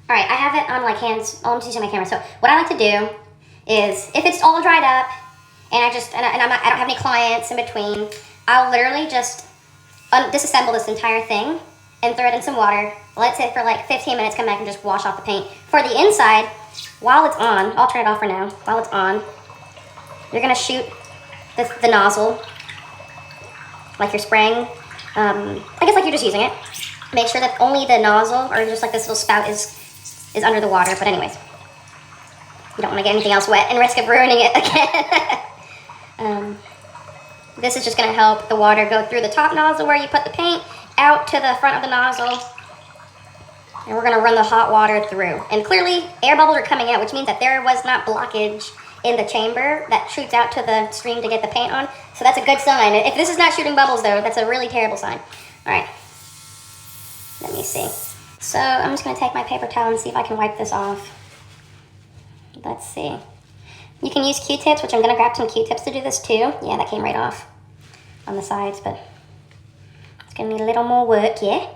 All right, I have it on like hands. Oh, I'm just using my camera. So what I like to do is, if it's all dried up, and I don't have any clients in between, I'll literally just disassemble this entire thing and throw it in some water. Let it sit for like 15 minutes. Come back and just wash off the paint. For the inside, while it's on, I'll turn it off for now. While it's on, you're gonna shoot the nozzle like you're spraying. I guess like you're just using it. Make sure that only the nozzle, or just like this little spout, is under the water. But anyways, you don't want to get anything else wet and risk of ruining it again. This is just going to help the water go through the top nozzle where you put the paint, out to the front of the nozzle, and we're going to run the hot water through. And clearly, air bubbles are coming out, which means that there was not blockage in the chamber that shoots out to the stream to get the paint on. So that's a good sign. If this is not shooting bubbles, though, that's a really terrible sign. All right. Let me see. So I'm just going to take my paper towel and see if I can wipe this off. Let's see. You can use Q-tips, which I'm going to grab some Q-tips to do this too. Yeah, that came right off on the sides, but it's going to need a little more work, yeah?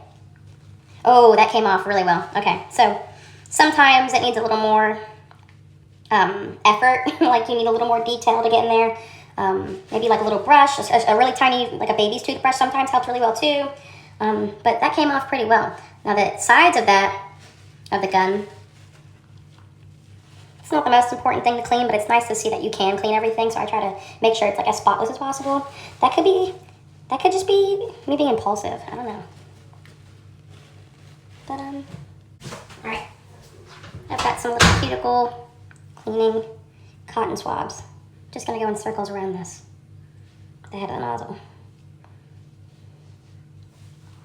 Oh, that came off really well. Okay, so sometimes it needs a little more effort. Like you need a little more detail to get in there. Maybe like a little brush, a really tiny, like a baby's toothbrush sometimes helps really well too. But that came off pretty well. Now the sides of the gun, it's not the most important thing to clean, but it's nice to see that you can clean everything, so I try to make sure it's like as spotless as possible. That could just be me being impulsive. I don't know. But, alright. I've got some little cuticle cleaning cotton swabs. Just gonna go in circles around this, the head of the nozzle.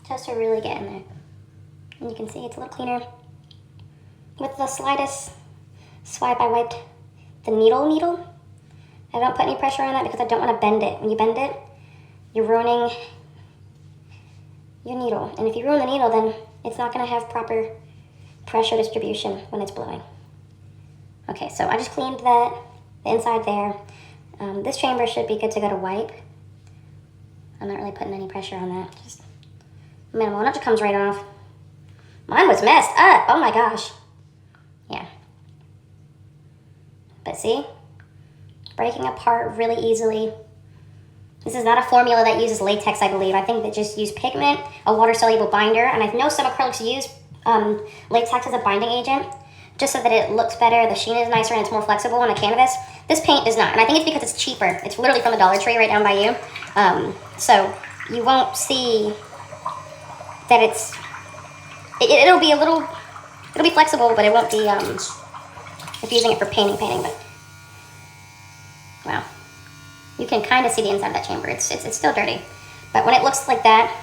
Just to really get in there. And you can see it's a little cleaner. With the slightest swipe, I wiped the needle. I don't put any pressure on that because I don't want to bend it. When you bend it, you're ruining your needle. And if you ruin the needle, then it's not going to have proper pressure distribution when it's blowing. Okay, so I just cleaned the inside there. This chamber should be good to go to wipe. I'm not really putting any pressure on that. Just minimal, and it just comes right off. Mine was messed up. Oh my gosh. Yeah. But see? Breaking apart really easily. This is not a formula that uses latex, I believe. I think they just use pigment, a water-soluble binder, and I know some acrylics use latex as a binding agent, just so that it looks better, the sheen is nicer, and it's more flexible on a canvas. This paint is not, and I think it's because it's cheaper. It's literally from the Dollar Tree right down by you. So you won't see that it'll be it'll be flexible, but it won't be, if you're using it for painting, but, wow. You can kind of see the inside of that chamber. It's still dirty. But when it looks like that,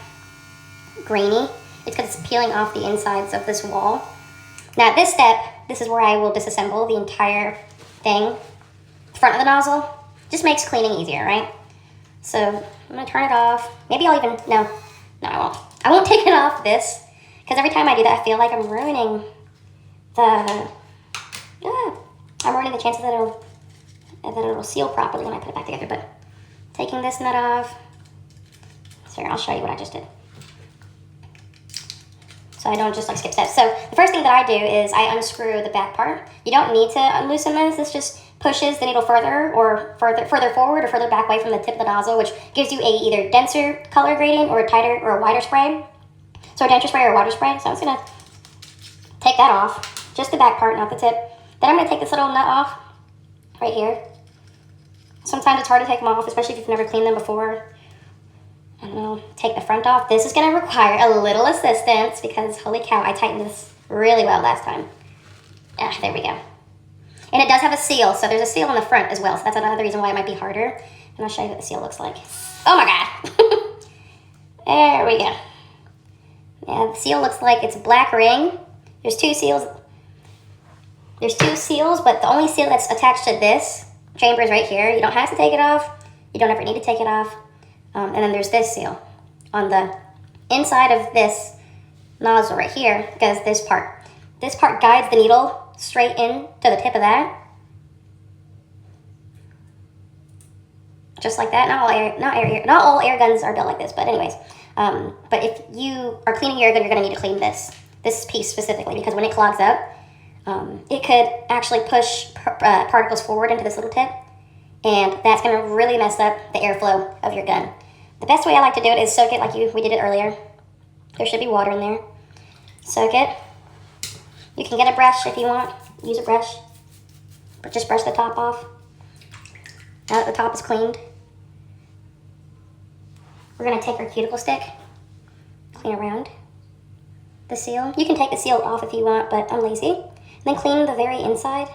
grainy, it's because it's peeling off the insides of this wall. Now at this step, this is where I will disassemble the entire thing. Front of the nozzle just makes cleaning easier, right? So I'm gonna turn it off. Maybe I'll even, no, I won't. I won't take it off this, because every time I do that, I feel like I'm ruining I'm ruining the chances that it'll seal properly when I put it back together. But taking this nut off, so I'll show you what I just did, so I don't just like skip steps. So the first thing that I do is I unscrew the back part. You don't need to unloosen this. This just pushes the needle further forward or further back away from the tip of the nozzle, which gives you a either denser color gradient or a tighter or a wider spray. So a denser spray or a wider spray. So I'm just gonna take that off, just the back part, not the tip. Then I'm gonna take this little nut off right here. Sometimes it's hard to take them off, especially if you've never cleaned them before. I don't know, take the front off. This is gonna require a little assistance because holy cow, I tightened this really well last time. Ah, there we go. And it does have a seal, so there's a seal on the front as well, so that's another reason why it might be harder. And I'll show you what the seal looks like. Oh my God. There we go. Yeah, the seal looks like it's a black ring. There's two seals. There's two seals, but the only seal that's attached to this chamber is right here. You don't have to take it off. You don't ever need to take it off. And then there's this seal on the inside of this nozzle right here, because this part guides the needle straight in to the tip of that. Just like that. Not all air guns are built like this, but anyways. But if you are cleaning your air gun, you're gonna need to clean this this piece specifically, because when it clogs up, it could actually push particles forward into this little tip, and that's going to really mess up the airflow of your gun. The best way I like to do it is soak it like we did it earlier. There should be water in there. Soak it. You can get a brush if you want. Use a brush. But just brush the top off. Now that the top is cleaned, we're going to take our cuticle stick, clean around the seal. You can take the seal off if you want, but I'm lazy. And then clean the very inside,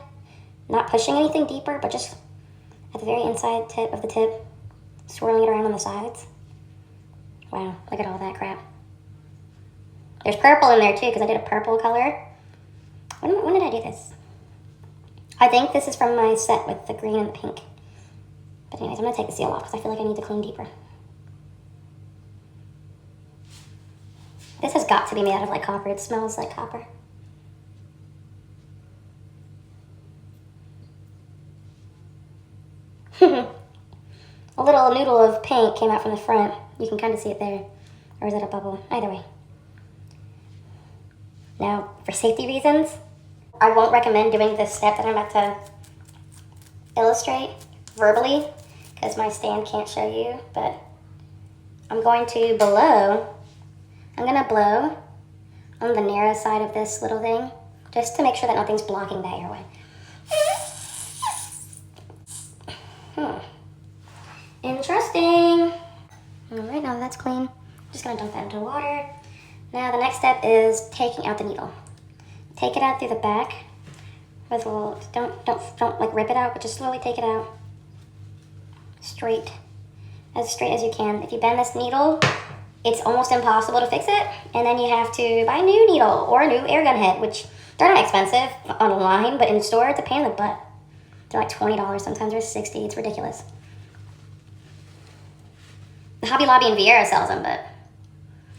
not pushing anything deeper, but just at the very inside tip of the tip, swirling it around on the sides. Wow, look at all that crap. There's purple in there too, because I did a purple color. When did I do this? I think this is from my set with the green and the pink. But anyways, I'm going to take the seal off because I feel like I need to clean deeper. This has got to be made out of like copper. It smells like copper. A little noodle of paint came out from the front. You can kind of see it there. Or is it a bubble? Either way. Now, for safety reasons, I won't recommend doing this step that I'm about to illustrate verbally, because my stand can't show you, but I'm going to blow. I'm going to blow on the narrow side of this little thing, just to make sure that nothing's blocking that airway. Interesting. Alright, now that's clean. Just going to dump that into water. Now the next step is taking out the needle. Take it out through the back with a little, don't like rip it out, but just slowly take it out. Straight as you can. If you bend this needle, it's almost impossible to fix it, and then you have to buy a new needle or a new air gun head, which they're not expensive online, but in the store it's a pain in the butt. They're like $20, sometimes they're $60, it's ridiculous. The Hobby Lobby and Vieira sells them, but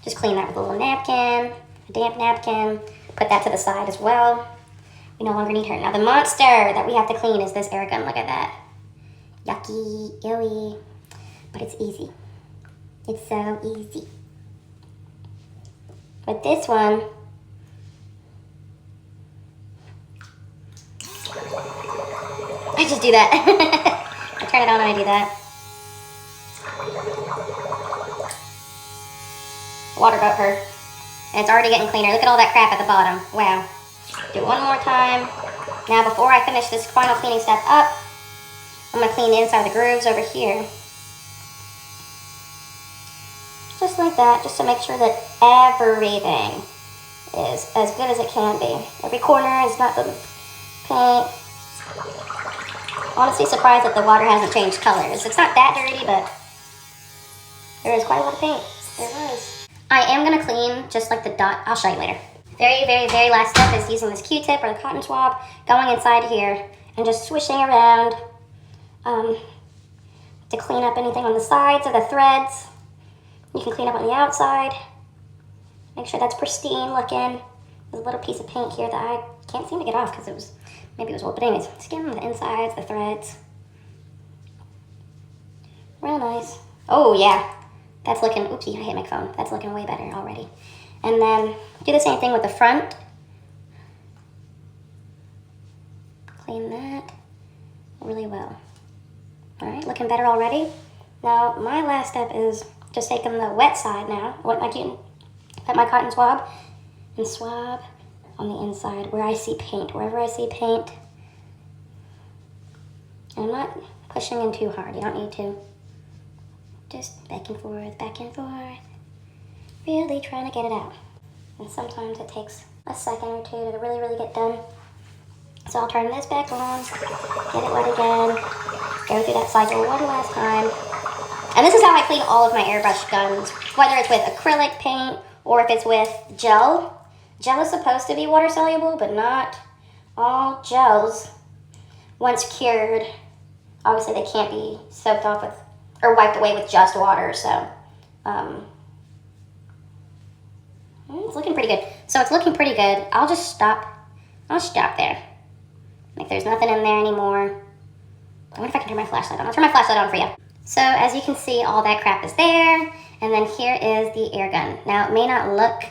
just clean that with a little napkin, a damp napkin, put that to the side as well. We no longer need her. Now the monster that we have to clean is this air gun. Look at that. Yucky, illy, but it's easy. It's so easy. With this one, I just do that. I turn it on and I do that. Water got her. And it's already getting cleaner. Look at all that crap at the bottom. Wow. Do it one more time. Now before I finish this final cleaning step up, I'm going to clean the inside of the grooves over here. Just like that, just to make sure that everything is as good as it can be. Every corner is not the paint. Honestly surprised that the water hasn't changed colors. It's not that dirty, but there is quite a lot of paint. There was. I am going to clean just like the dot. I'll show you later. Very, very, very last step is using this Q-tip or the cotton swab, going inside here and just swishing around to clean up anything on the sides of the threads. You can clean up on the outside. Make sure that's pristine looking. There's a little piece of paint here that I can't seem to get off because maybe it was old. But anyways, skin on the insides, the threads. Real nice. Oh yeah, that's looking, oopsie, I hit my phone. That's looking way better already. And then do the same thing with the front. Clean that really well. All right, looking better already. Now my last step is just taking the wet side now, wet my cotton swab, and swab on the inside where I see paint, wherever I see paint. And I'm not pushing in too hard, you don't need to. Just back and forth, really trying to get it out. And sometimes it takes a second or two to really, really get done. So I'll turn this back on, get it wet again, go through that cycle one last time. And this is how I clean all of my airbrush guns, whether it's with acrylic paint or if it's with gel. Gel is supposed to be water soluble, but not all gels, once cured, obviously they can't be soaked off with, or wiped away with just water, so it's looking pretty good. So it's looking pretty good. I'll stop there. Like there's nothing in there anymore. I wonder if I can turn my flashlight on. I'll turn my flashlight on for you. So as you can see, all that crap is there. And then here is the air gun. Now it may not look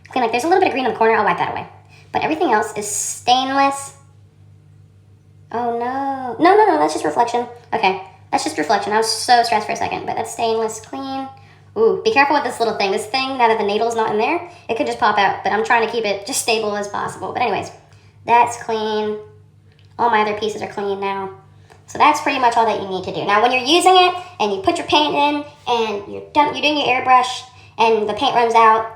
Clean, like there's a little bit of green in the corner, I'll wipe that away. But everything else is stainless. Oh no. No, that's just reflection. Okay, that's just reflection. I was so stressed for a second, but that's stainless, clean. Ooh, be careful with this little thing. This thing, now that the needle's not in there, it could just pop out, but I'm trying to keep it just stable as possible. But anyways, that's clean. All my other pieces are clean now. So that's pretty much all that you need to do. Now, when you're using it and you put your paint in and you're done, you're doing your airbrush and the paint runs out,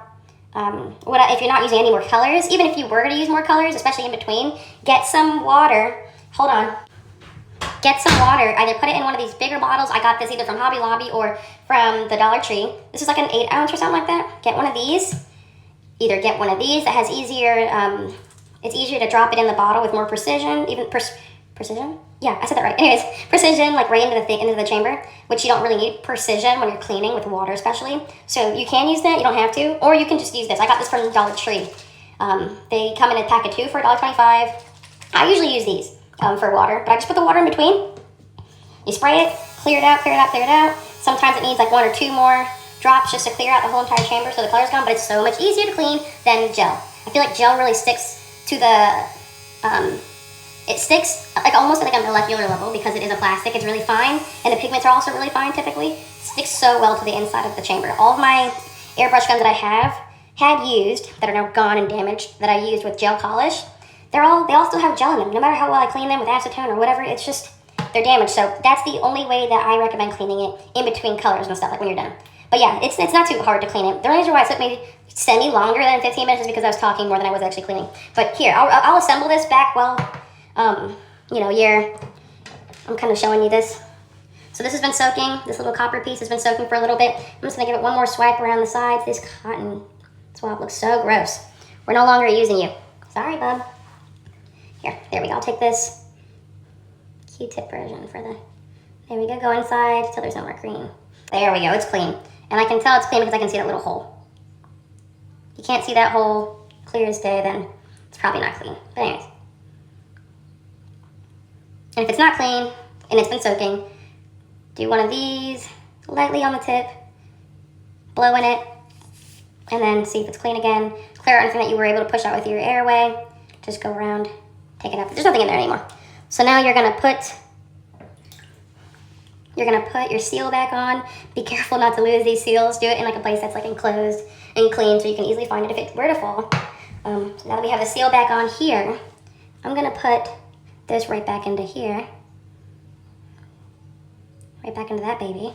if you're not using any more colors, even if you were to use more colors, especially in between, get some water. Hold on. Get some water. Either put it in one of these bigger bottles. I got this either from Hobby Lobby or from the Dollar Tree. This is like an 8 ounce or something like that. Get one of these. Either get one of these that has easier, it's easier to drop it in the bottle with more precision. Precision? Yeah, I said that right. Anyways, precision, like right into the chamber, which you don't really need precision when you're cleaning with water especially. So you can use that, you don't have to, or you can just use this. I got this from the Dollar Tree. They come in a pack of 2 for $1.25. I usually use these for water, but I just put the water in between. You spray it, clear it out, clear it out, clear it out. Sometimes it needs like 1 or 2 more drops just to clear out the whole entire chamber so the color's gone, but it's so much easier to clean than gel. I feel like gel really sticks to the, it sticks like almost at like a molecular level because it is a plastic. It's really fine, and the pigments are also really fine typically. It sticks so well to the inside of the chamber. All of my airbrush guns that I had used, that are now gone and damaged, that I used with gel polish, they all still have gel in them. No matter how well I clean them with acetone or whatever, it's just, they're damaged. So that's the only way that I recommend cleaning it in between colors and stuff, like when you're done. But yeah, it's not too hard to clean it. The only reason why it took me semi longer than 15 minutes is because I was talking more than I was actually cleaning. But here, I'll assemble this back while, you know, I'm kind of showing you this. So this has been soaking. This little copper piece has been soaking for a little bit. I'm just gonna give it one more swipe around the sides. This cotton swab looks so gross. We're no longer using you. Sorry, bub. Here, there we go. I'll take this Q-tip version for the, there we go. Go inside until there's no more green. There we go, it's clean. And I can tell it's clean because I can see that little hole. If you can't see that hole clear as day, then it's probably not clean. But anyways. And if it's not clean and it's been soaking, do one of these lightly on the tip, blow in it, and then see if it's clean again. Clear out anything that you were able to push out with your airway. Just go around, take it out. There's nothing in there anymore. So now you're gonna put your seal back on. Be careful not to lose these seals. Do it in like a place that's like enclosed and clean so you can easily find it if it were to fall. So now that we have the seal back on here, I'm gonna put this right back into here. Right back into that baby.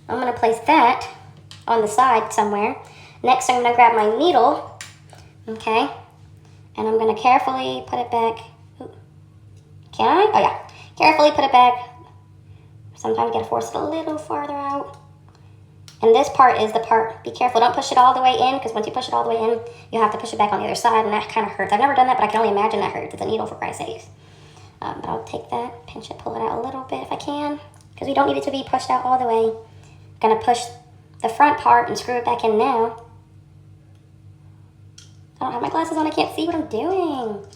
I'm gonna place that on the side somewhere. Next, I'm gonna grab my needle, okay? And I'm gonna carefully put it back. Ooh. Can I? Oh yeah. Carefully put it back. Sometimes you gotta force it a little farther out. And this part is the part, be careful, don't push it all the way in, because once you push it all the way in, you have to push it back on the other side, and that kind of hurts. I've never done that, but I can only imagine that hurts. It's a needle, for Christ's sakes. But I'll take that, pinch it, pull it out a little bit if I can, because we don't need it to be pushed out all the way. I'm gonna push the front part and screw it back in now. I don't have my glasses on, I can't see what I'm doing.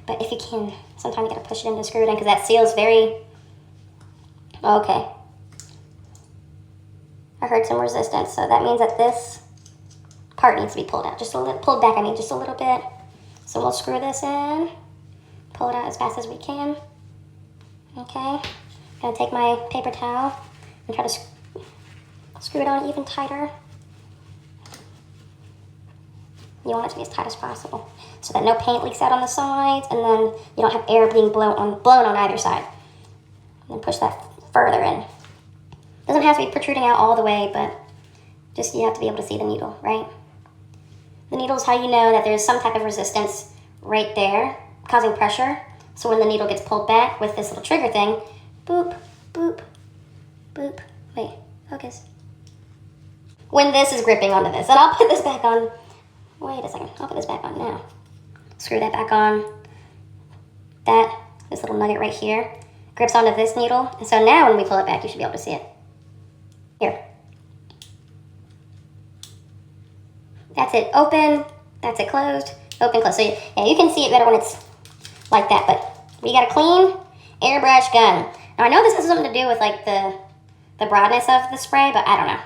But if you can, sometimes you gotta push it in to screw it in, because that seal's very, okay. I heard some resistance, so that means that this part needs to be pulled out. Just a little, pulled back, I mean, just a little bit. So we'll screw this in, pull it out as fast as we can. Okay, I'm gonna take my paper towel and try to screw it on even tighter. You want it to be as tight as possible so that no paint leaks out on the sides, and then you don't have air being blown on either side. And then push that further in. Doesn't have to be protruding out all the way, but just you have to be able to see the needle, right? The needle is how you know that there's some type of resistance right there causing pressure. So when the needle gets pulled back with this little trigger thing, boop, boop, boop. Wait, focus. When this is gripping onto this, and I'll put this back on. Wait a second, I'll put this back on now. Screw that back on. This little nugget right here grips onto this needle. And so now when we pull it back, you should be able to see it. Here. That's it open, that's it closed, open, closed. So yeah, you can see it better when it's like that, but we got a clean airbrush gun. Now I know this has something to do with like the broadness of the spray, but I don't know.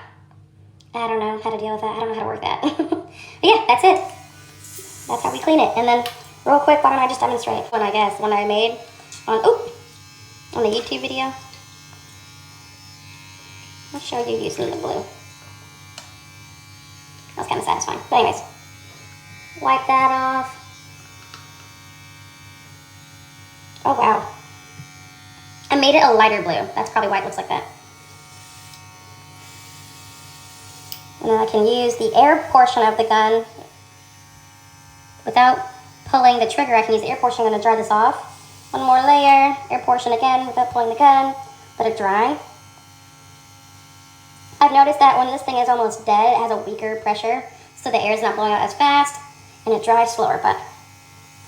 I don't know how to deal with that. I don't know how to work that. But yeah, that's it. That's how we clean it. And then, real quick, why don't I just demonstrate one, I guess, one I made on the YouTube video. I'll show you using the blue. That's kind of satisfying. But anyways, wipe that off. Oh, wow. I made it a lighter blue. That's probably why it looks like that. And then I can use the air portion of the gun. Without pulling the trigger, I can use the air portion. I'm going to dry this off. One more layer. Air portion again without pulling the gun. Let it dry. I've noticed that when this thing is almost dead, it has a weaker pressure. So the air is not blowing out as fast. And it dries slower. But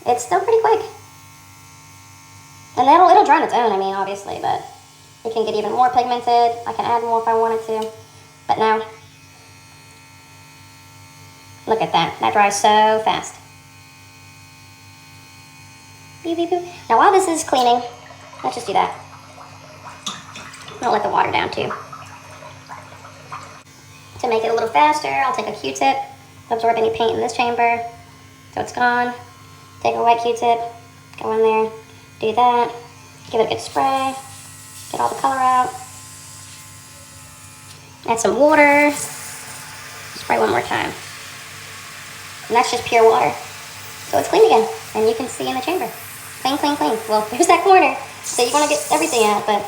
it's still pretty quick. And it'll dry on its own, I mean, obviously. But it can get even more pigmented. I can add more if I wanted to. But now, look at that. That dries so fast. Beep, beep, beep. Now while this is cleaning, let's just do that. I'll let the water down too. To make it a little faster, I'll take a Q-tip, absorb any paint in this chamber, so it's gone. Take a wet Q-tip, go in there, do that, give it a good spray, get all the color out. Add some water, spray one more time. And that's just pure water. So it's clean again, and you can see in the chamber. Clean, clean, clean. Well, there's that corner, so you want to get everything out, but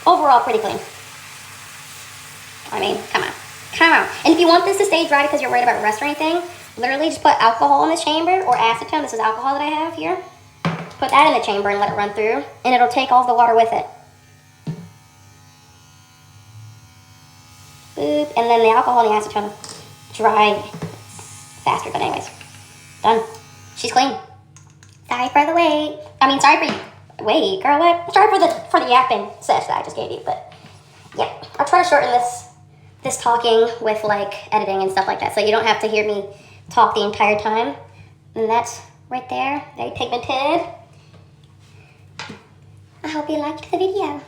overall, pretty clean. I mean, come on. Come on. And if you want this to stay dry because you're worried about rust or anything, literally just put alcohol in this chamber, or acetone. This is alcohol that I have here. Put that in the chamber and let it run through, and it'll take all the water with it. Boop. And then the alcohol and the acetone dry faster, but anyways. Done. She's clean. Sorry for the wait. I mean, sorry for you. Wait, girl, what? Sorry for the yapping sesh that I just gave you, but yeah. I'll try to shorten this talking with like editing and stuff like that, so you don't have to hear me talk the entire time. And that's right there. Very pigmented. I hope you liked the video.